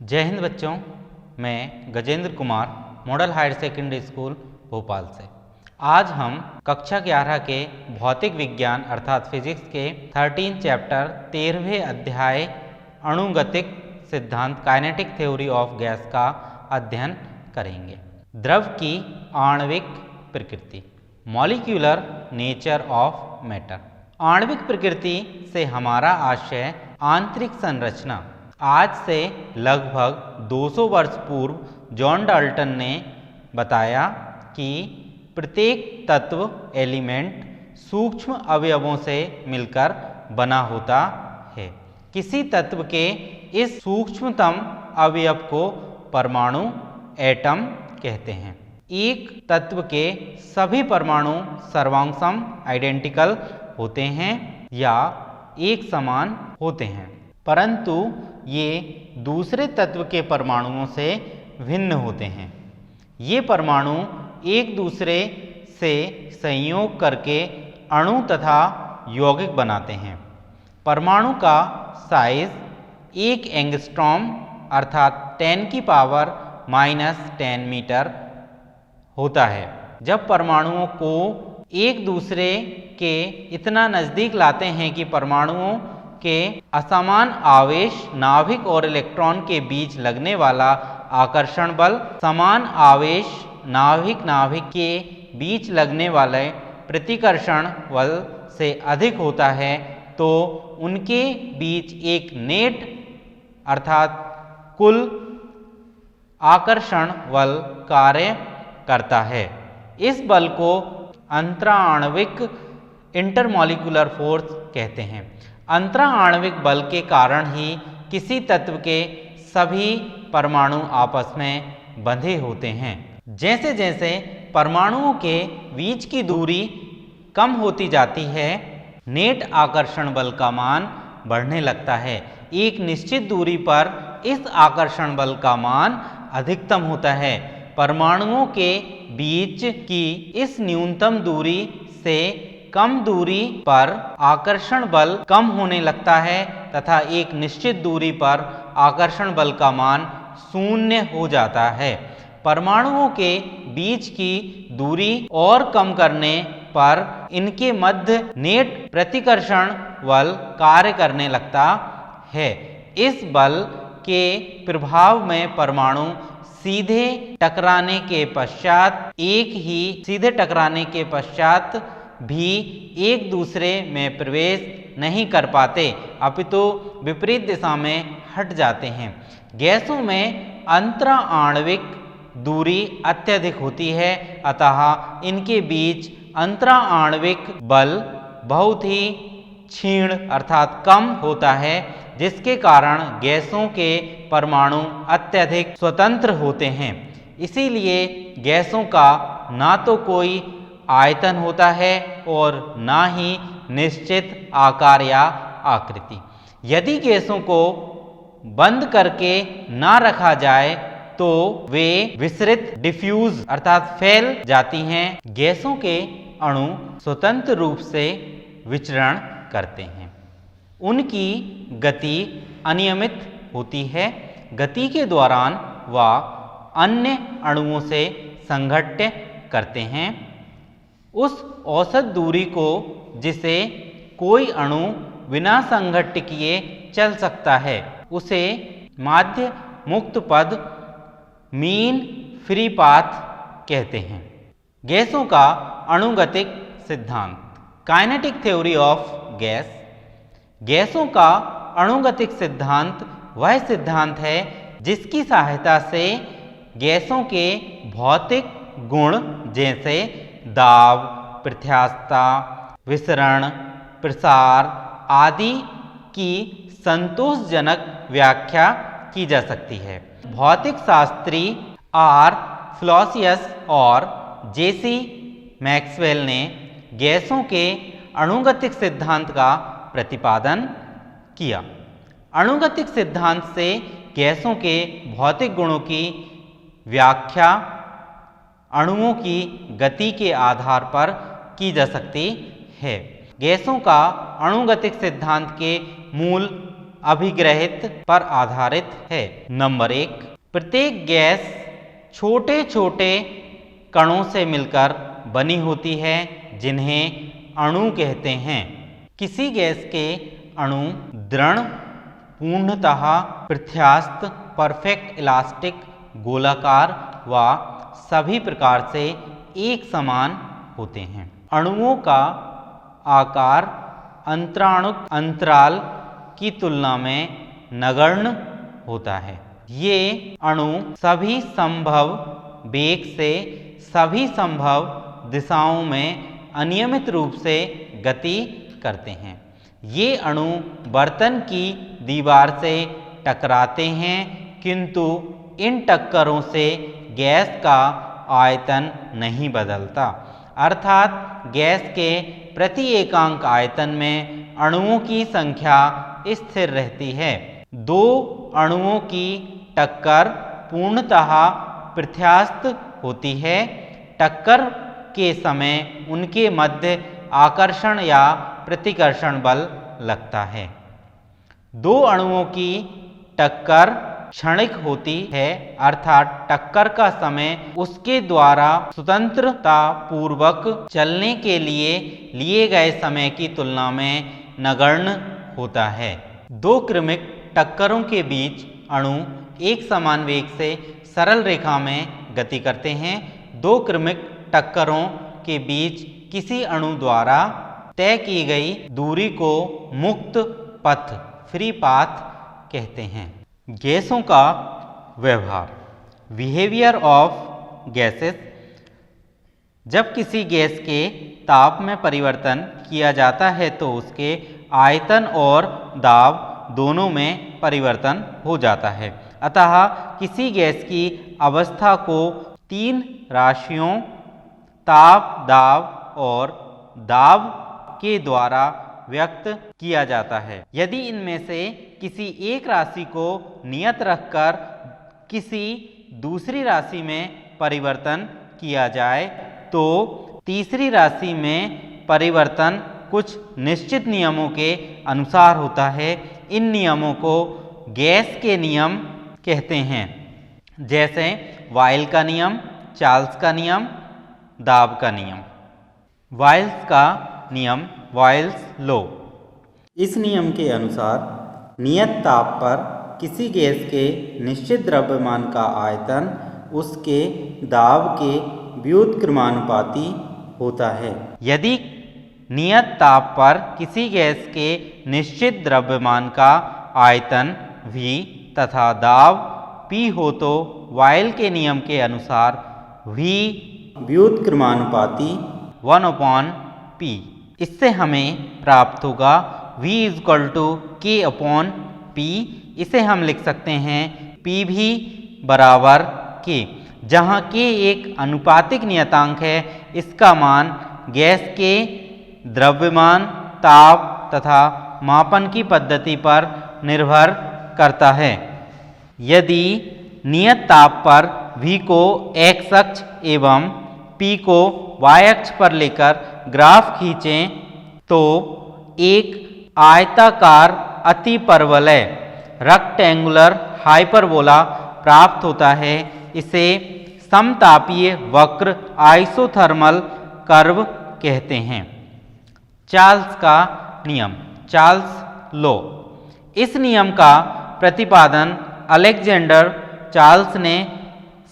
जय हिंद बच्चों, मैं Gajendra Kumar model higher secondary school Bhopal से। आज हम कक्षा 11 के भौतिक विज्ञान अर्थात फिजिक्स के 13 चैप्टर 13वें अध्याय अणुगतिक सिद्धांत काइनेटिक थ्योरी ऑफ गैस का अध्ययन करेंगे। द्रव की आणविक प्रकृति, मॉलिक्यूलर नेचर ऑफ मैटर। आणविक प्रकृति से हमारा आशय आंतरिक संरचना। आज से लगभग 200 वर्ष पूर्व जॉन डाल्टन ने बताया कि प्रत्येक तत्व एलिमेंट सूक्ष्म अवयवों से मिलकर बना होता है। किसी तत्व के इस सूक्ष्मतम अवयव को परमाणु एटम कहते हैं। एक तत्व के सभी परमाणु सर्वांगसम आइडेंटिकल होते हैं या एक समान होते हैं, परंतु ये दूसरे तत्व के परमाणुओं से भिन्न होते हैं। ये परमाणु एक दूसरे से संयोग करके अणु तथा यौगिक बनाते हैं। परमाणु का साइज 1 एंगस्ट्रॉम अर्थात 10⁻⁻10 मीटर होता है। जब परमाणुओं को एक दूसरे के इतना नज़दीक लाते हैं कि परमाणुओं के असमान आवेश नाभिक और इलेक्ट्रॉन के बीच लगने वाला आकर्षण बल समान आवेश नाभिक के बीच लगने वाले प्रतिकर्षण बल से अधिक होता है, तो उनके बीच एक नेट अर्थात कुल आकर्षण बल कार्य करता है। इस बल को अंतराण्विक इंटरमॉलिक्यूलर फोर्स कहते हैं। अंतराण्विक बल के कारण ही किसी तत्व के सभी परमाणु आपस में बंधे होते हैं। जैसे जैसे परमाणुओं के बीच की दूरी कम होती जाती है, नेट आकर्षण बल का मान बढ़ने लगता है। एक निश्चित दूरी पर इस आकर्षण बल का मान अधिकतम होता है। परमाणुओं के बीच की इस न्यूनतम दूरी से कम दूरी पर आकर्षण बल कम होने लगता है तथा एक निश्चित दूरी पर आकर्षण बल का मान शून्य हो जाता है। परमाणुओं के बीच की दूरी और कम करने पर इनके मध्य नेट प्रतिकर्षण बल कार्य करने लगता है। इस बल के प्रभाव में परमाणु सीधे टकराने के पश्चात भी एक दूसरे में प्रवेश नहीं कर पाते, अपितु विपरीत दिशा में हट जाते हैं। गैसों में अंतराण्विक दूरी अत्यधिक होती है, अतः इनके बीच अंतराण्विक बल बहुत ही क्षीण अर्थात कम होता है, जिसके कारण गैसों के परमाणु अत्यधिक स्वतंत्र होते हैं। इसीलिए गैसों का ना तो कोई आयतन होता है और ना ही निश्चित आकार या आकृति। यदि गैसों को बंद करके ना रखा जाए तो वे विसरित डिफ्यूज अर्थात फैल जाती हैं। गैसों के अणु स्वतंत्र रूप से विचरण करते हैं। उनकी गति अनियमित होती है। गति के दौरान वह अन्य अणुओं से संघट्य करते हैं। उस औसत दूरी को जिसे कोई अणु बिना संघट्य किए चल सकता है, उसे माध्य मुक्त पद मीन फ्री पाथ कहते हैं। गैसों का अणुगतिक सिद्धांत काइनेटिक थ्योरी ऑफ गैस। गैसों का अणुगतिक सिद्धांत वह सिद्धांत है जिसकी सहायता से गैसों के भौतिक गुण जैसे दाब, प्रत्यास्थता, विसरण, प्रसार आदि की संतोषजनक व्याख्या की जा सकती है। भौतिक शास्त्री आर फ्लॉसियस और जेसी मैक्सवेल ने गैसों के अणुगतिक सिद्धांत का प्रतिपादन किया। अणुगतिक सिद्धांत से गैसों के भौतिक गुणों की व्याख्या अणुओं की गति के आधार पर की जा सकती है। गैसों का अणुगतिक सिद्धांत के मूल अभिग्रहित पर आधारित है। नंबर 1, प्रत्येक गैस छोटे छोटे कणों से मिलकर बनी होती है जिन्हें अणु कहते हैं। किसी गैस के अणु दृढ़, पूर्णतः प्रत्यास्थ, परफेक्ट इलास्टिक, गोलाकार व सभी प्रकार से एक समान होते हैं। अणुओं का आकार अंतराणुक अंतराल की तुलना में नगण्य होता है। ये अणु सभी संभव वेग से सभी संभव दिशाओं में अनियमित रूप से गति करते हैं। ये अणु बर्तन की दीवार से टकराते हैं, किंतु इन टक्करों से गैस का आयतन नहीं बदलता, अर्थात गैस के प्रति एकांक आयतन में अणुओं की संख्या स्थिर रहती है। दो अणुओं की टक्कर पूर्णतः प्रत्यास्थ होती है। टक्कर के समय उनके मध्य आकर्षण या प्रतिकर्षण बल लगता है। दो अणुओं की टक्कर क्षणिक होती है, अर्थात टक्कर का समय उसके द्वारा स्वतंत्रता पूर्वक चलने के लिए गए समय की तुलना में नगण्य होता है। दो क्रमिक टक्करों के बीच अणु एक समान वेग से सरल रेखा में गति करते हैं। दो क्रमिक टक्करों के बीच किसी अणु द्वारा तय की गई दूरी को मुक्त पथ, फ्री पाथ कहते हैं। गैसों का व्यवहार, बिहेवियर ऑफ गैसेस। जब किसी गैस के ताप में परिवर्तन किया जाता है तो उसके आयतन और दाब दोनों में परिवर्तन हो जाता है। अतः किसी गैस की अवस्था को तीन राशियों ताप, दाब और दाब के द्वारा व्यक्त किया जाता है। यदि इनमें से किसी एक राशि को नियत रखकर किसी दूसरी राशि में परिवर्तन किया जाए तो तीसरी राशि में परिवर्तन कुछ निश्चित नियमों के अनुसार होता है। इन नियमों को गैस के नियम कहते हैं, जैसे वाइल का नियम, चार्ल्स का नियम, दाब का नियम। वाइल्स का नियम, वाइल्स लॉ। इस नियम के अनुसार नियत ताप पर किसी गैस के निश्चित द्रव्यमान का आयतन उसके दाब के व्युत्क्रमानुपाती होता है। यदि नियत ताप पर किसी गैस के निश्चित द्रव्यमान का आयतन V तथा दाब P हो तो वाइल के नियम के अनुसार V व्युत्क्रमानुपाती 1/P। इससे हमें प्राप्त होगा V = K/P। इसे हम लिख सकते हैं PV = K, जहाँ K एक अनुपातिक नियतांक है। इसका मान गैस के द्रव्यमान, ताप तथा मापन की पद्धति पर निर्भर करता है। यदि नियत ताप पर V को x अक्ष एवं P को y अक्ष पर लेकर ग्राफ खींचें तो एक आयताकार अतिपरवलय रेक्टेंगुलर हाइपरबोला प्राप्त होता है। इसे समतापीय वक्र आइसोथर्मल कर्व कहते हैं। चार्ल्स का नियम, चार्ल्स लॉ। इस नियम का प्रतिपादन अलेक्जेंडर चार्ल्स ने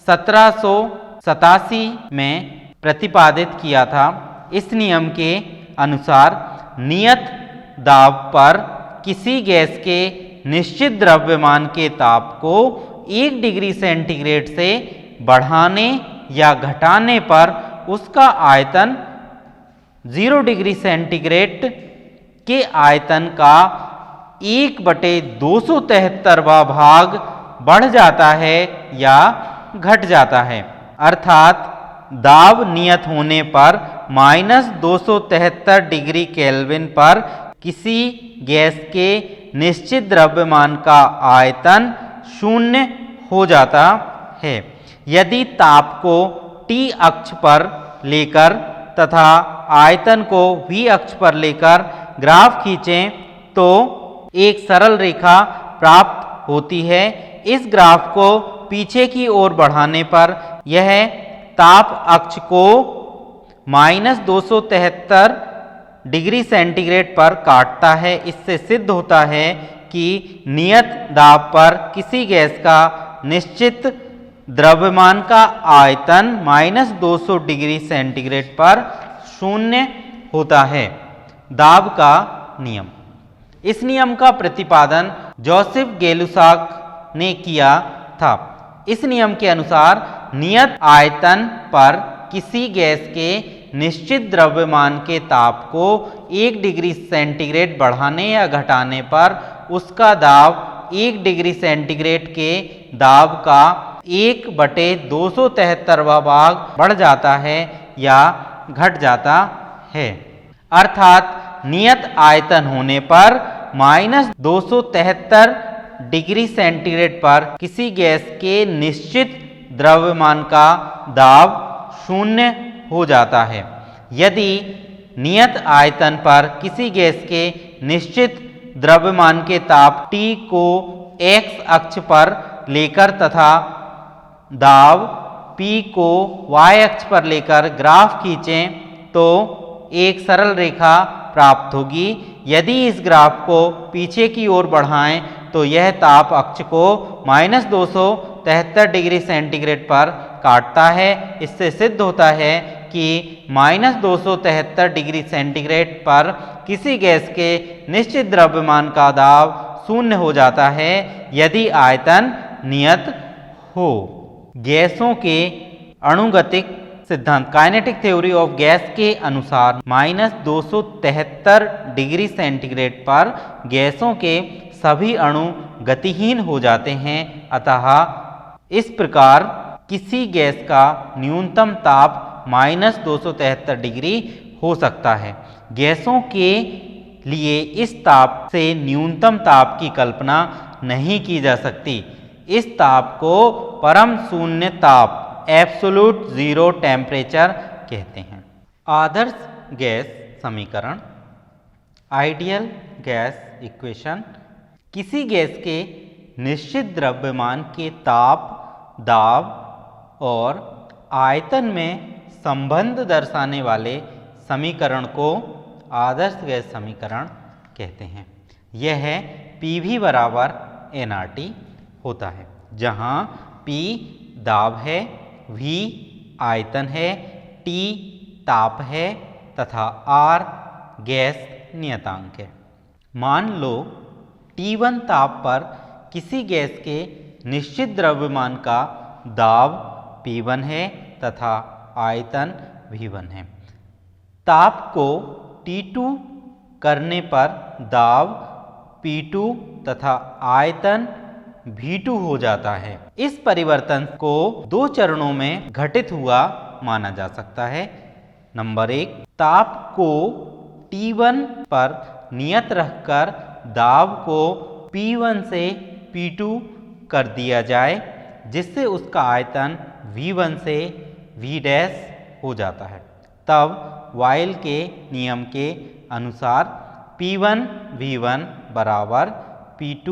1787 में प्रतिपादित किया था। इस नियम के अनुसार नियत दाब पर किसी गैस के निश्चित द्रव्यमान के ताप को 1 डिग्री सेंटीग्रेड से बढ़ाने या घटाने पर उसका आयतन 0 डिग्री सेंटीग्रेड के आयतन का 1/273वां भाग बढ़ जाता है या घट जाता है। अर्थात दाब नियत होने पर -273 डिग्री केल्विन पर किसी गैस के निश्चित द्रव्यमान का आयतन 0 हो जाता है। यदि ताप को T अक्ष पर लेकर तथा आयतन को V अक्ष पर लेकर ग्राफ खींचें तो एक सरल रेखा प्राप्त होती है। इस ग्राफ को पीछे की ओर बढ़ाने पर यह ताप अक्ष को -273 डिग्री सेंटीग्रेड पर काटता है। इससे सिद्ध होता है कि नियत दाब पर किसी गैस का निश्चित द्रव्यमान का आयतन -200 डिग्री सेंटीग्रेड पर शून्य होता है। दाब का नियम। इस नियम का प्रतिपादन जोसेफ गै-लुसाक ने किया था। इस नियम के अनुसार नियत आयतन पर किसी गैस के निश्चित द्रव्यमान के ताप को 1 डिग्री सेंटीग्रेड बढ़ाने या घटाने पर उसका दाब 1 डिग्री सेंटीग्रेड के दाब का 1/273वां भाग बढ़ जाता है या घट जाता है। अर्थात नियत आयतन होने पर -273 डिग्री सेंटीग्रेड पर किसी गैस के निश्चित द्रव्यमान का दाब शून्य हो जाता है। यदि नियत आयतन पर किसी गैस के निश्चित द्रव्यमान के ताप T को x अक्ष पर लेकर तथा दाब P को y अक्ष पर लेकर ग्राफ खींचें तो एक सरल रेखा प्राप्त होगी। यदि इस ग्राफ को पीछे की ओर बढ़ाएं तो यह ताप अक्ष को -273 डिग्री सेंटीग्रेड पर काटता है। इससे सिद्ध होता है कि -273 डिग्री सेंटीग्रेड पर किसी गैस के निश्चित द्रव्यमान का दाब शून्य हो जाता है यदि आयतन नियत हो। गैसों के अणुगतिक सिद्धांत काइनेटिक थ्योरी ऑफ गैस के अनुसार -273 डिग्री सेंटीग्रेड पर गैसों के सभी अणु गतिहीन हो जाते हैं। अतः इस प्रकार किसी गैस का न्यूनतम ताप -273 डिग्री हो सकता है। गैसों के लिए इस ताप से न्यूनतम ताप की कल्पना नहीं की जा सकती। इस ताप को परम शून्य ताप एब्सोल्यूट जीरो टेम्परेचर कहते हैं। आदर्श गैस समीकरण आइडियल गैस इक्वेशन। किसी गैस के निश्चित द्रव्यमान के ताप, दाब और आयतन में संबंध दर्शाने वाले समीकरण को आदर्श गैस समीकरण कहते हैं। यह PV बराबर nRT होता है, जहाँ P दाब है, V आयतन है, T ताप है तथा R गैस नियतांक है। मान लो T1 ताप पर किसी गैस के निश्चित द्रव्यमान का दाब P1 है तथा आयतन V1 है। ताप को T2 करने पर दाब P2 तथा आयतन V2 हो जाता है। इस परिवर्तन को दो चरणों में घटित हुआ माना जा सकता है। नंबर 1, ताप को T1 पर नियत रखकर दाब को P1 से P2 कर दिया जाए, जिससे उसका आयतन V1 से V' हो जाता है। तब वायल के नियम के अनुसार P1 V1 बराबर P2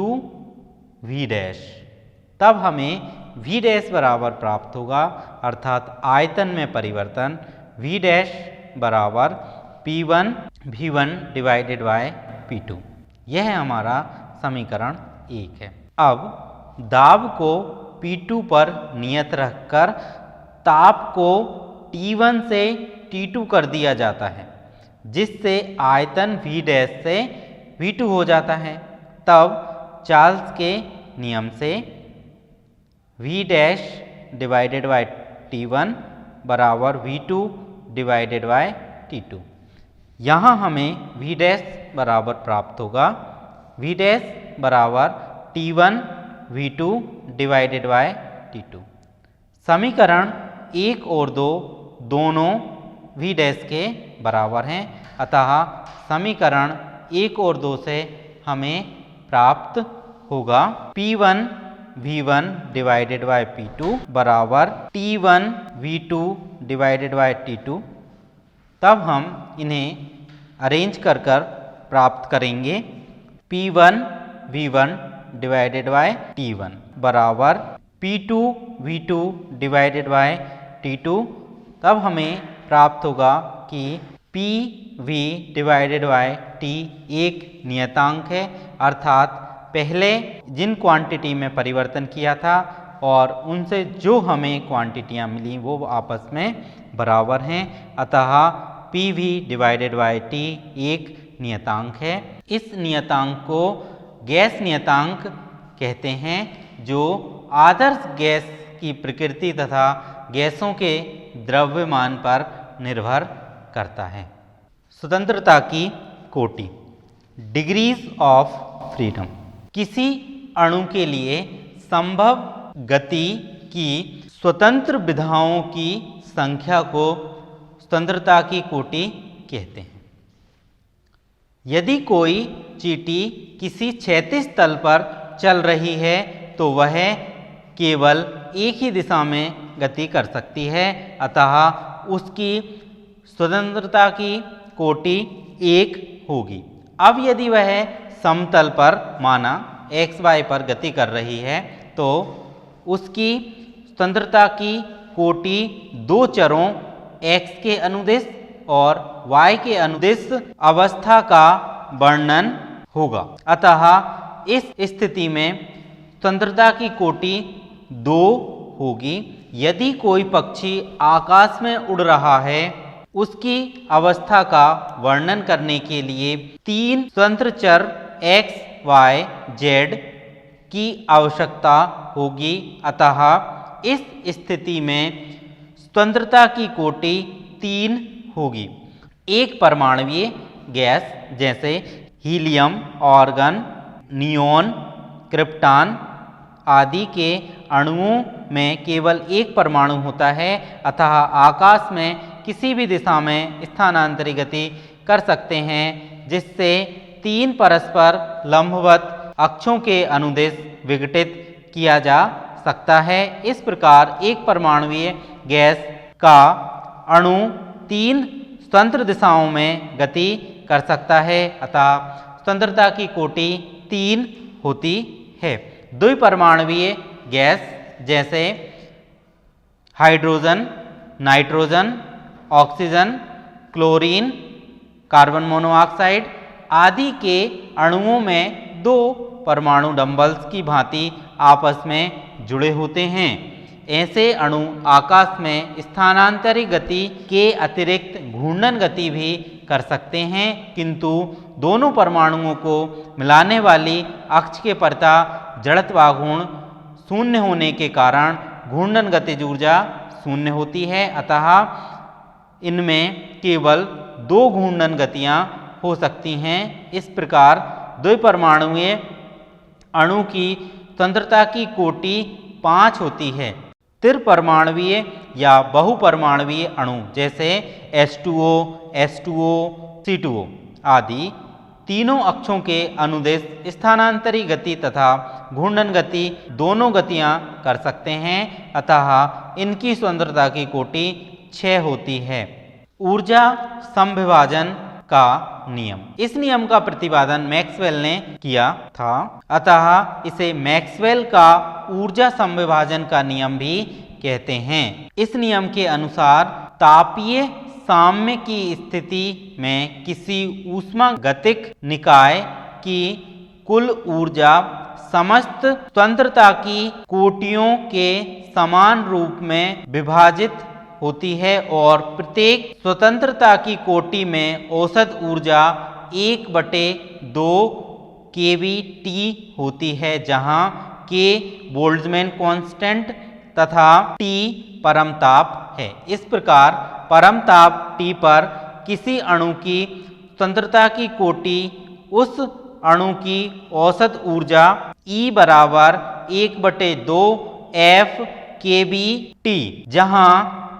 V'। तब हमें V' बराबर प्राप्त होगा, अर्थात आयतन में परिवर्तन V' बराबर P1 V1 divided by P2। यह हमारा समीकरण 1 है। अब दाब को P2 पर नियत रखकर ताप को T1 से T2 कर दिया जाता है, जिससे आयतन V' से V2 हो जाता है। तब चार्ल्स के नियम से V' डिवाइडेड बाय T1 बराबर V2 डिवाइडेड बाय T2। यहाँ हमें V' बराबर प्राप्त होगा V' बराबर T1 V2 divided by T2। समीकरण 1 और 2 दोनों V' के बराबर हैं, अतः समीकरण 1 और 2 से हमें प्राप्त होगा P1 V1 divided by P2 बराबर T1 V2 divided by T2। तब हम इन्हें अरेंज कर प्राप्त करेंगे। P1 V1 divided by T1 बराबर P2 V2 divided by T2। तब हमें प्राप्त होगा कि PV डिवाइडेड बाय T एक नियतांक है, अर्थात पहले जिन क्वांटिटी में परिवर्तन किया था और उनसे जो हमें क्वांटिटियाँ मिली वो आपस में बराबर हैं, अतः PV डिवाइडेड बाय T एक नियतांक है। इस नियतांक को गैस नियतांक कहते हैं, जो आदर्श गैस की प्रकृति तथा गैसों के द्रव्यमान पर निर्भर करता है। स्वतंत्रता की कोटि, डिग्रीज ऑफ फ्रीडम। किसी अणु के लिए संभव गति की स्वतंत्र विधाओं की संख्या को स्वतंत्रता की कोटि कहते हैं। यदि कोई चींटी किसी क्षैतिज तल पर चल रही है तो वह केवल एक ही दिशा में गति कर सकती है, अतः उसकी स्वतंत्रता की कोटि एक होगी। अब यदि वह समतल पर माना XY पर गति कर रही है तो उसकी स्वतंत्रता की कोटि दो चरों X के अनुदिश और Y के अनुदिश अवस्था का वर्णन होगा। अतः इस स्थिति में स्वतंत्रता की कोटि दो होगी। यदि कोई पक्षी आकाश में उड़ रहा है, उसकी अवस्था का वर्णन करने के लिए तीन स्वतंत्र चर X, Y, Z की आवश्यकता होगी। अतः इस स्थिति में स्वतंत्रता की कोटि तीन होगी। एक परमाणुवीय गैस जैसे हीलियम, आर्गन, नियोन, क्रिप्टॉन आदि के अणुओं में केवल एक परमाणु होता है, अतः आकाश में किसी भी दिशा में स्थानांतरित गति कर सकते हैं, जिससे तीन परस्पर लंबवत अक्षों के अनुदिश विघटित किया जा सकता है। इस प्रकार एक परमाणुवीय गैस का अणु तीन स्वतंत्र दिशाओं में गति कर सकता है, अतः स्वतंत्रता की कोटि तीन होती है। द्विपरमाणुवीय गैस जैसे hydrogen, nitrogen, oxygen, chlorine, carbon monoxide आदि के अणुओं में दो परमाणु डंबल्स की भांति आपस में जुड़े होते हैं। ऐसे अणु आकाश में स्थानांतरित गति के अतिरिक्त घूर्णन गति भी कर सकते हैं, किंतु दोनों परमाणुओं को मिलाने वाली अक्ष के परता जड़त्वाघूर्ण शून्य होने के कारण घूर्णन गतिज ऊर्जा शून्य होती है, अतः इनमें केवल दो घूर्णन गतियां हो सकती हैं। इस प्रकार द्विपरमाणुवीय अणु की स्वतंत्रता की कोटि 5 होती है। त्रिपरमाणुवीय या बहुपरमाणुवीय अणु जैसे H2O, H2O, C2O आदि तीनों अक्षों के अनुदिश स्थानांतरित गति तथा घूर्णन गति दोनों गतियां कर सकते हैं, अतः इनकी स्वतंत्रता की कोटि 6 होती है। ऊर्जा समविभाजन का नियम, इस नियम का प्रतिपादन मैक्सवेल ने किया था, अतः इसे मैक्सवेल का ऊर्जा समविभाजन का नियम भी कहते हैं। इस नियम के अनुसार तापीय साम्य की स्थिति में किसी ऊष्मागतिक निकाय की कुल ऊर्जा समस्त स्वतंत्रता की कोटियों के समान रूप में विभाजित होती है और प्रत्येक स्वतंत्रता की कोटि में औसत ऊर्जा 1/2 kBT होती है, जहां K बोल्ट्जमैन कांस्टेंट तथा T परमताप है। इस प्रकार परमताप T पर किसी अणु की स्वतंत्रता की कोटि उस अणु की औसत ऊर्जा E बराबर 1/2 F kBT, जहां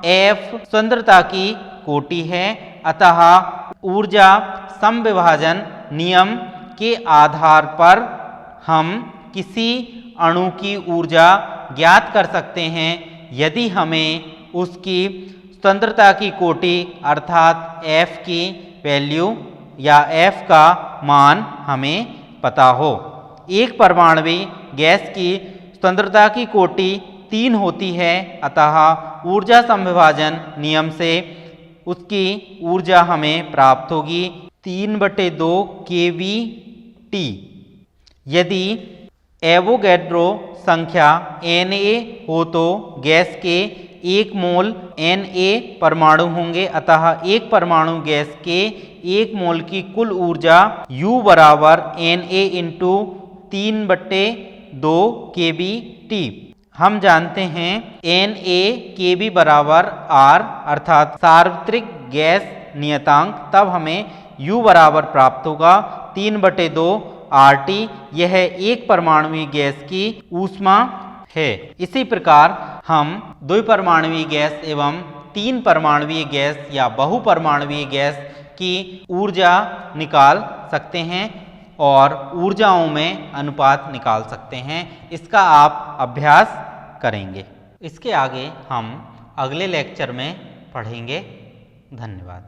F स्वतंत्रता की कोटि है, अतः ऊर्जा समविभाजन नियम के आधार पर हम किसी अणु की ऊर्जा ज्ञात कर सकते हैं यदि हमें उसकी स्वतंत्रता की कोटि अर्थात F की वैल्यू या F का मान हमें पता हो। एक परमाणु गैस की स्वतंत्रता की कोटि 3 होती है, अतः ऊर्जा संविभाजन नियम से उसकी ऊर्जा हमें प्राप्त होगी 3/2 kVT। यदि एवोगैड्रो संख्या Na हो तो गैस के 1 मोल Na परमाणु होंगे, अतः एक परमाणु गैस के 1 मोल की कुल ऊर्जा U बराबर Na इंटू 3/2 kVT। हम जानते हैं Na kV बराबर R अर्थात सार्वत्रिक गैस नियतांक, तब हमें U बराबर प्राप्त होगा 3/2 RT। यह एक परमाणुवीय गैस की ऊष्मा है। इसी प्रकार हम द्विपरमाणुवीय गैस एवं 3 परमाणुवीय गैस या बहुपरमाणुवीय गैस की ऊर्जा निकाल सकते हैं और ऊर्जाओं में अनुपात निकाल सकते हैं। इसका आप अभ्यास करेंगे। इसके आगे हम अगले लेक्चर में पढ़ेंगे। धन्यवाद।